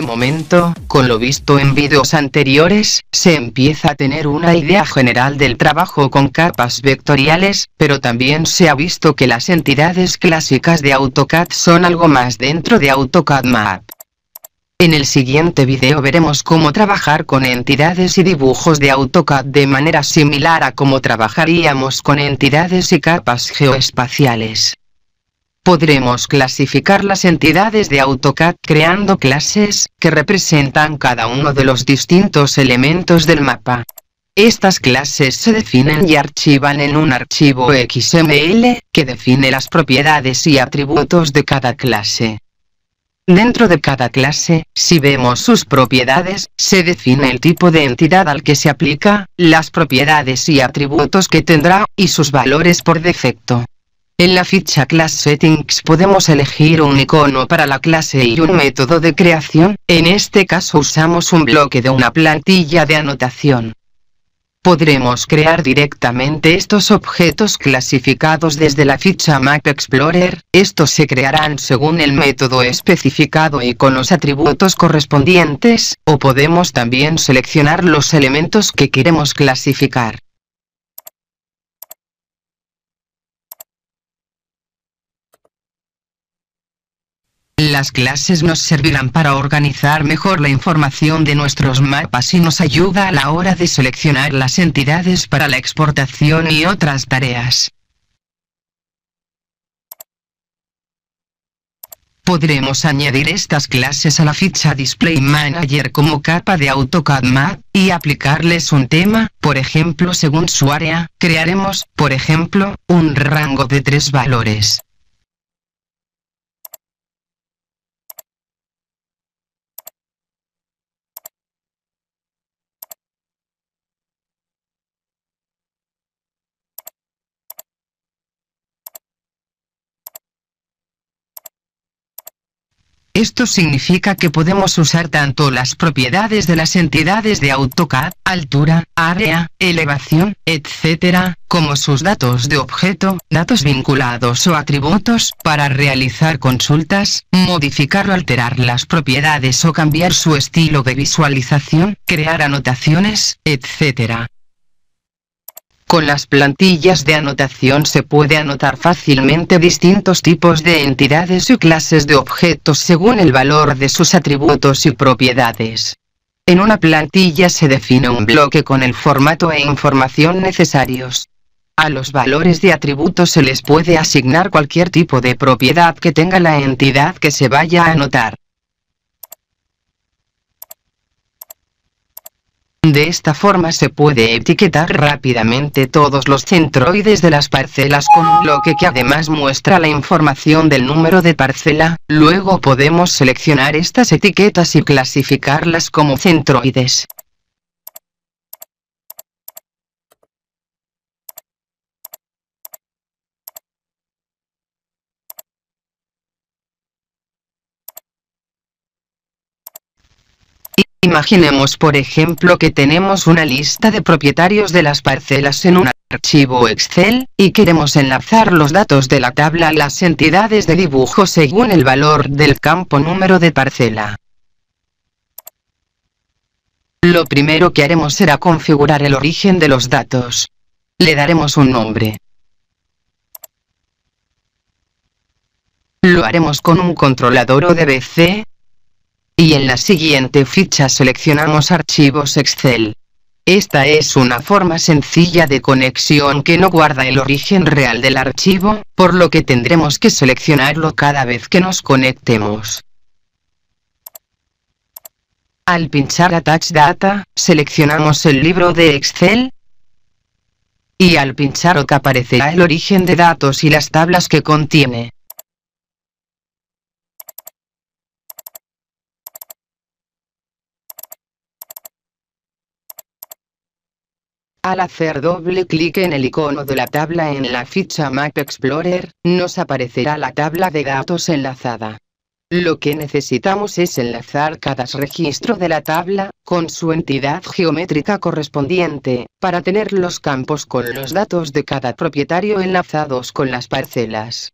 momento, con lo visto en vídeos anteriores, se empieza a tener una idea general del trabajo con capas vectoriales, pero también se ha visto que las entidades clásicas de AutoCAD son algo más dentro de AutoCAD Map. En el siguiente video veremos cómo trabajar con entidades y dibujos de AutoCAD de manera similar a cómo trabajaríamos con entidades y capas geoespaciales. Podremos clasificar las entidades de AutoCAD creando clases, que representan cada uno de los distintos elementos del mapa. Estas clases se definen y archivan en un archivo XML, que define las propiedades y atributos de cada clase. Dentro de cada clase, si vemos sus propiedades, se define el tipo de entidad al que se aplica, las propiedades y atributos que tendrá, y sus valores por defecto. En la ficha Class Settings podemos elegir un icono para la clase y un método de creación, en este caso usamos un bloque de una plantilla de anotación. Podremos crear directamente estos objetos clasificados desde la ficha Map Explorer, estos se crearán según el método especificado y con los atributos correspondientes, o podemos también seleccionar los elementos que queremos clasificar. Las clases nos servirán para organizar mejor la información de nuestros mapas y nos ayuda a la hora de seleccionar las entidades para la exportación y otras tareas. Podremos añadir estas clases a la ficha Display Manager como capa de AutoCAD Map, y aplicarles un tema, por ejemplo según su área, crearemos, por ejemplo, un rango de 3 valores. Esto significa que podemos usar tanto las propiedades de las entidades de AutoCAD, altura, área, elevación, etc., como sus datos de objeto, datos vinculados o atributos, para realizar consultas, modificar o alterar las propiedades o cambiar su estilo de visualización, crear anotaciones, etc. Con las plantillas de anotación se puede anotar fácilmente distintos tipos de entidades y clases de objetos según el valor de sus atributos y propiedades. En una plantilla se define un bloque con el formato e información necesarios. A los valores de atributos se les puede asignar cualquier tipo de propiedad que tenga la entidad que se vaya a anotar. De esta forma se puede etiquetar rápidamente todos los centroides de las parcelas con un bloque que además muestra la información del número de parcela. Luego podemos seleccionar estas etiquetas y clasificarlas como centroides. Imaginemos por ejemplo que tenemos una lista de propietarios de las parcelas en un archivo Excel, y queremos enlazar los datos de la tabla a las entidades de dibujo según el valor del campo número de parcela. Lo primero que haremos será configurar el origen de los datos. Le daremos un nombre. Lo haremos con un controlador ODBC. Y en la siguiente ficha seleccionamos archivos Excel. Esta es una forma sencilla de conexión que no guarda el origen real del archivo, por lo que tendremos que seleccionarlo cada vez que nos conectemos. Al pinchar Attach Data, seleccionamos el libro de Excel. Y al pinchar OK aparecerá el origen de datos y las tablas que contiene. Al hacer doble clic en el icono de la tabla en la ficha Map Explorer, nos aparecerá la tabla de datos enlazada. Lo que necesitamos es enlazar cada registro de la tabla, con su entidad geométrica correspondiente, para tener los campos con los datos de cada propietario enlazados con las parcelas.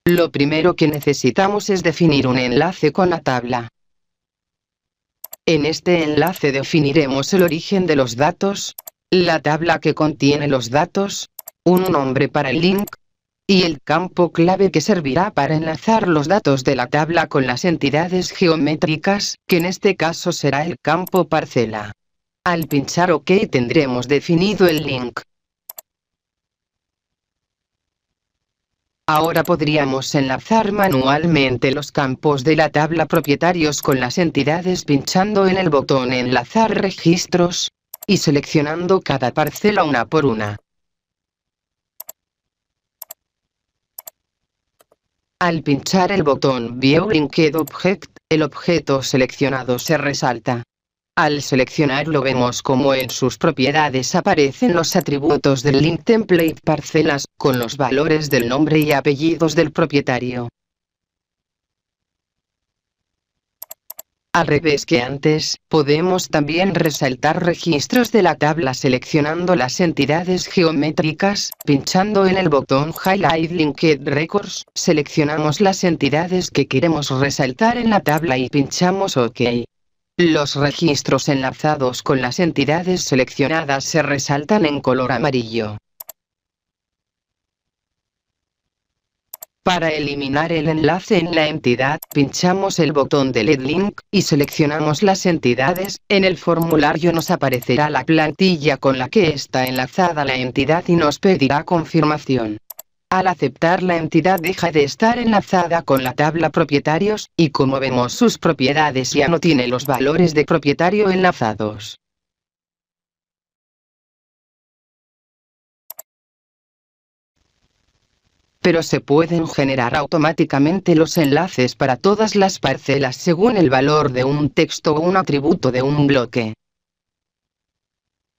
Lo primero que necesitamos es definir un enlace con la tabla. En este enlace definiremos el origen de los datos, la tabla que contiene los datos, un nombre para el link, y el campo clave que servirá para enlazar los datos de la tabla con las entidades geométricas, que en este caso será el campo parcela. Al pinchar OK tendremos definido el link. Ahora podríamos enlazar manualmente los campos de la tabla propietarios con las entidades pinchando en el botón Enlazar registros, y seleccionando cada parcela una por una. Al pinchar el botón View Linked Object, el objeto seleccionado se resalta. Al seleccionarlo vemos como en sus propiedades aparecen los atributos del link template parcelas, con los valores del nombre y apellidos del propietario. Al revés que antes, podemos también resaltar registros de la tabla seleccionando las entidades geométricas, pinchando en el botón Highlight Linked Records, seleccionamos las entidades que queremos resaltar en la tabla y pinchamos OK. Los registros enlazados con las entidades seleccionadas se resaltan en color amarillo. Para eliminar el enlace en la entidad, pinchamos el botón Delete Link, y seleccionamos las entidades. En el formulario nos aparecerá la plantilla con la que está enlazada la entidad y nos pedirá confirmación. Al aceptar la entidad deja de estar enlazada con la tabla propietarios, y como vemos sus propiedades ya no tiene los valores de propietario enlazados. Pero se pueden generar automáticamente los enlaces para todas las parcelas según el valor de un texto o un atributo de un bloque.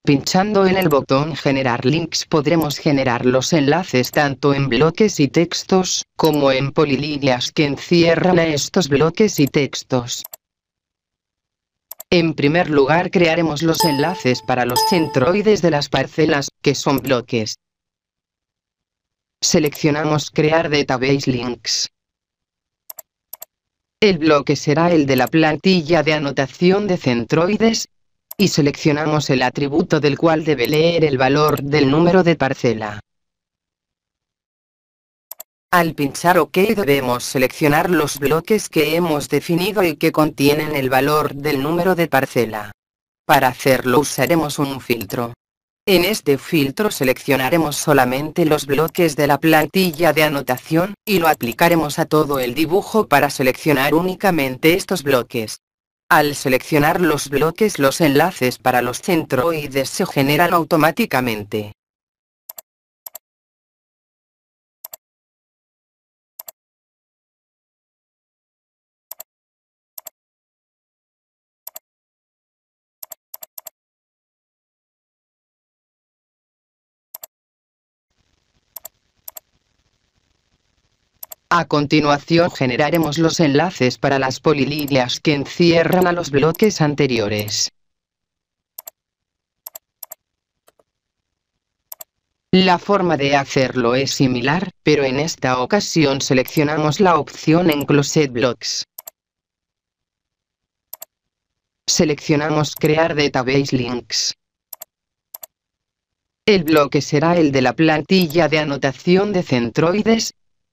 Pinchando en el botón Generar links podremos generar los enlaces tanto en bloques y textos, como en polilíneas que encierran a estos bloques y textos. En primer lugar crearemos los enlaces para los centroides de las parcelas, que son bloques. Seleccionamos Crear Database Links. El bloque será el de la plantilla de anotación de centroides, y seleccionamos el atributo del cual debe leer el valor del número de parcela. Al pinchar OK debemos seleccionar los bloques que hemos definido y que contienen el valor del número de parcela. Para hacerlo usaremos un filtro. En este filtro seleccionaremos solamente los bloques de la plantilla de anotación, y lo aplicaremos a todo el dibujo para seleccionar únicamente estos bloques. Al seleccionar los bloques los enlaces para los centroides se generan automáticamente. A continuación generaremos los enlaces para las polilíneas que encierran a los bloques anteriores. La forma de hacerlo es similar, pero en esta ocasión seleccionamos la opción Enclosed Blocks. Seleccionamos Crear Database Links. El bloque será el de la plantilla de anotación de centroides,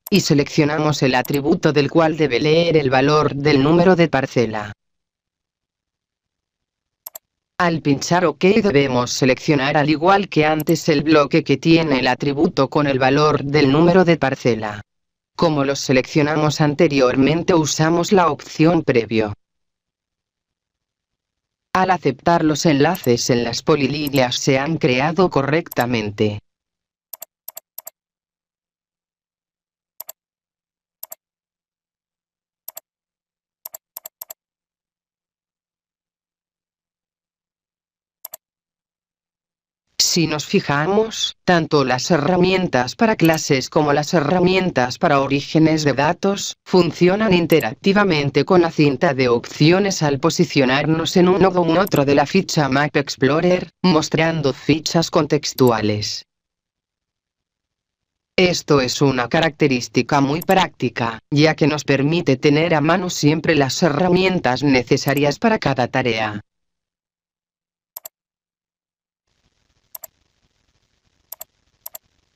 y seleccionamos el atributo del cual debe leer el valor del número de parcela. Al pinchar OK debemos seleccionar al igual que antes el bloque que tiene el atributo con el valor del número de parcela. Como los seleccionamos anteriormente usamos la opción Previo. Al aceptar los enlaces en las polilíneas se han creado correctamente. Si nos fijamos, tanto las herramientas para clases como las herramientas para orígenes de datos, funcionan interactivamente con la cinta de opciones al posicionarnos en un nodo u otro de la ficha Map Explorer, mostrando fichas contextuales. Esto es una característica muy práctica, ya que nos permite tener a mano siempre las herramientas necesarias para cada tarea.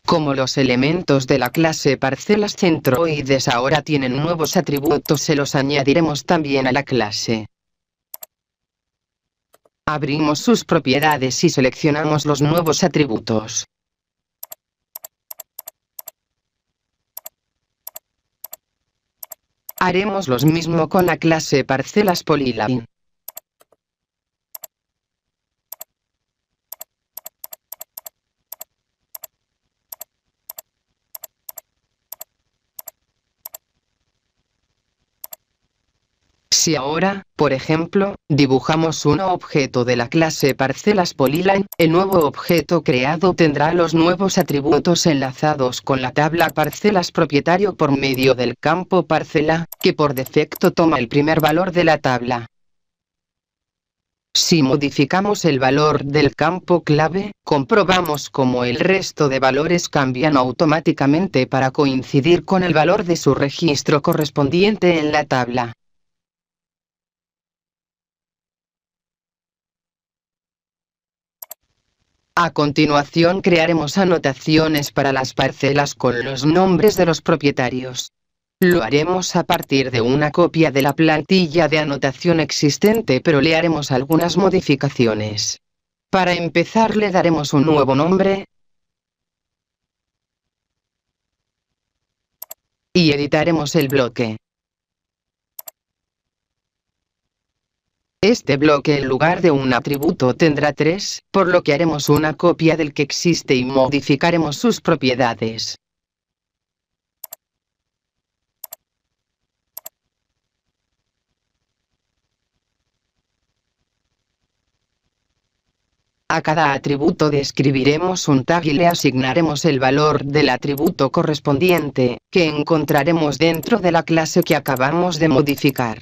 Como los elementos de la clase parcelas centroides ahora tienen nuevos atributos, se los añadiremos también a la clase. Abrimos sus propiedades y seleccionamos los nuevos atributos. Haremos lo mismo con la clase parcelas polyline. Si ahora, por ejemplo, dibujamos un objeto de la clase parcelas polyline, el nuevo objeto creado tendrá los nuevos atributos enlazados con la tabla parcelas propietario por medio del campo parcela, que por defecto toma el primer valor de la tabla. Si modificamos el valor del campo clave, comprobamos cómo el resto de valores cambian automáticamente para coincidir con el valor de su registro correspondiente en la tabla. A continuación crearemos anotaciones para las parcelas con los nombres de los propietarios. Lo haremos a partir de una copia de la plantilla de anotación existente, pero le haremos algunas modificaciones. Para empezar le daremos un nuevo nombre y editaremos el bloque. Este bloque en lugar de un atributo tendrá 3, por lo que haremos una copia del que existe y modificaremos sus propiedades. A cada atributo describiremos un tag y le asignaremos el valor del atributo correspondiente, que encontraremos dentro de la clase que acabamos de modificar.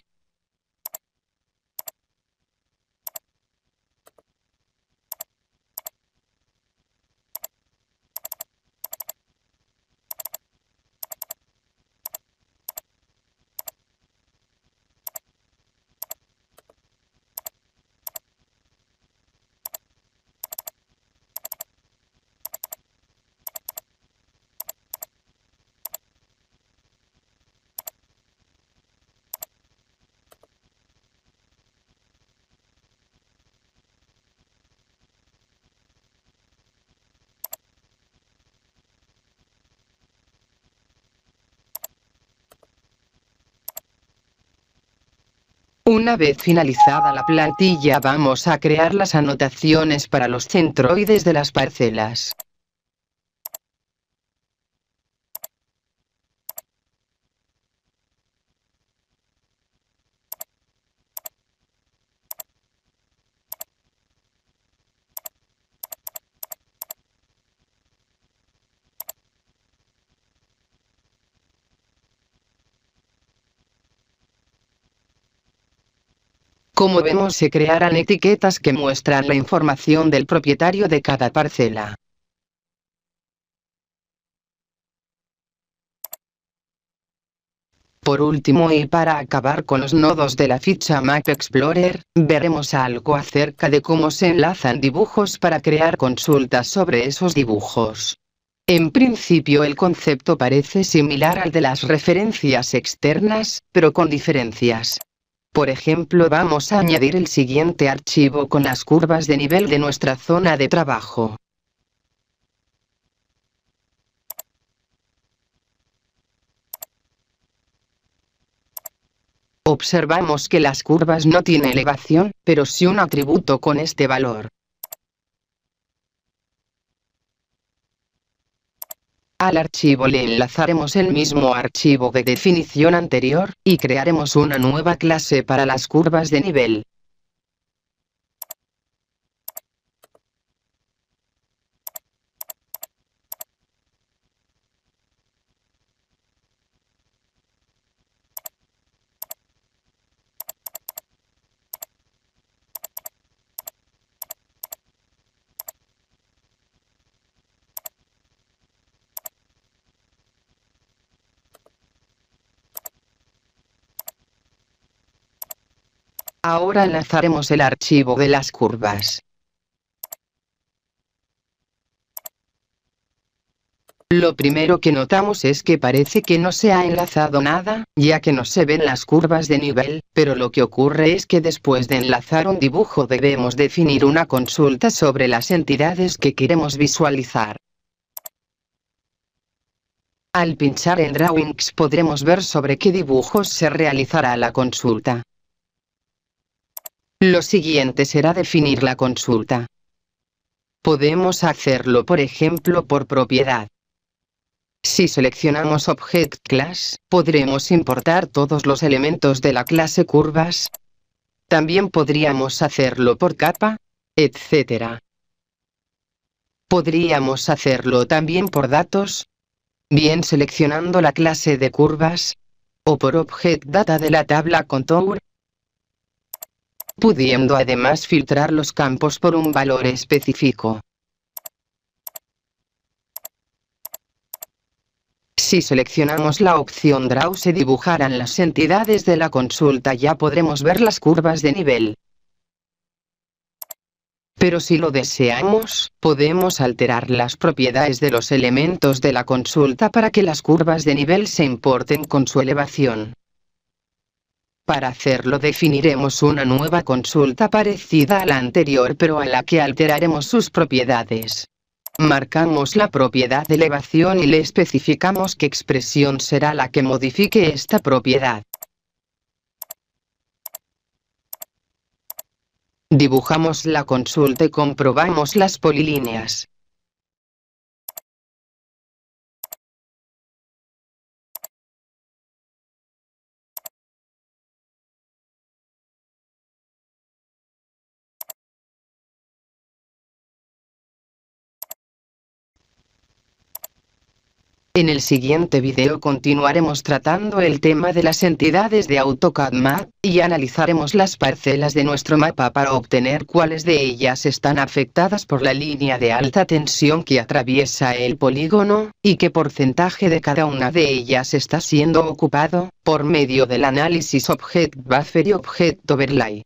Una vez finalizada la plantilla, vamos a crear las anotaciones para los centroides de las parcelas. Como vemos, se crearán etiquetas que muestran la información del propietario de cada parcela. Por último, y para acabar con los nodos de la ficha Map Explorer, veremos algo acerca de cómo se enlazan dibujos para crear consultas sobre esos dibujos. En principio el concepto parece similar al de las referencias externas, pero con diferencias. Por ejemplo, vamos a añadir el siguiente archivo con las curvas de nivel de nuestra zona de trabajo. Observamos que las curvas no tienen elevación, pero sí un atributo con este valor. Al archivo le enlazaremos el mismo archivo de definición anterior, y crearemos una nueva clase para las curvas de nivel. Ahora enlazaremos el archivo de las curvas. Lo primero que notamos es que parece que no se ha enlazado nada, ya que no se ven las curvas de nivel, pero lo que ocurre es que después de enlazar un dibujo debemos definir una consulta sobre las entidades que queremos visualizar. Al pinchar en Drawings podremos ver sobre qué dibujos se realizará la consulta. Lo siguiente será definir la consulta. Podemos hacerlo por ejemplo por propiedad. Si seleccionamos Object Class, podremos importar todos los elementos de la clase curvas. También podríamos hacerlo por capa, etc. Podríamos hacerlo también por datos, bien seleccionando la clase de curvas, o por Object Data de la tabla Contour, pudiendo además filtrar los campos por un valor específico. Si seleccionamos la opción Draw se dibujarán las entidades de la consulta, ya podremos ver las curvas de nivel. Pero si lo deseamos, podemos alterar las propiedades de los elementos de la consulta para que las curvas de nivel se importen con su elevación. Para hacerlo definiremos una nueva consulta parecida a la anterior pero a la que alteraremos sus propiedades. Marcamos la propiedad de elevación y le especificamos qué expresión será la que modifique esta propiedad. Dibujamos la consulta y comprobamos las polilíneas. En el siguiente video continuaremos tratando el tema de las entidades de AutoCAD Map, y analizaremos las parcelas de nuestro mapa para obtener cuáles de ellas están afectadas por la línea de alta tensión que atraviesa el polígono, y qué porcentaje de cada una de ellas está siendo ocupado, por medio del análisis Object Buffer y Object Overlay.